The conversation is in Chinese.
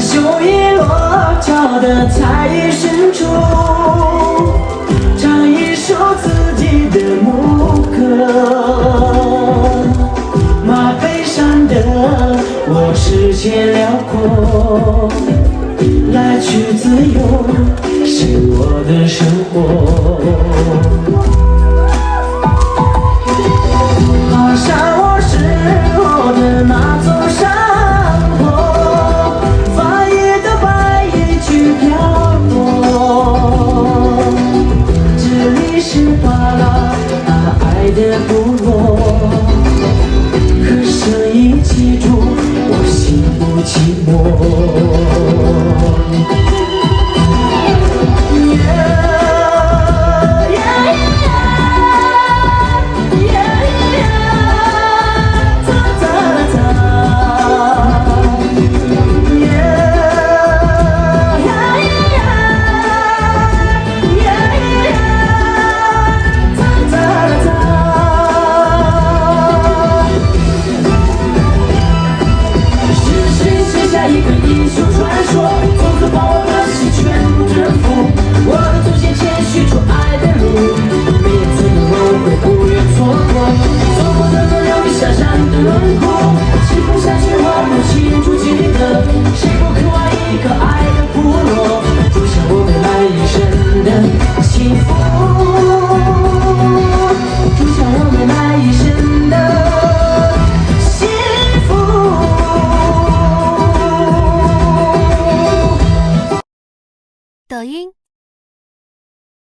秋叶落脚的彩云深处，唱一首自己的牧歌。马背上的我视线辽阔，来去自由是我的生活。爬上我时候的那座山坡，发野的白云去漂泊。这里是巴拉爱的部落，可声音记住我心不寂寞。一个英雄传说，从此把我的心全部征服。我的祖先谦虚出爱的路，每一寸的轮回不愿错过。走过的路留下山的轮廓，是否下去后不清楚记得，谁不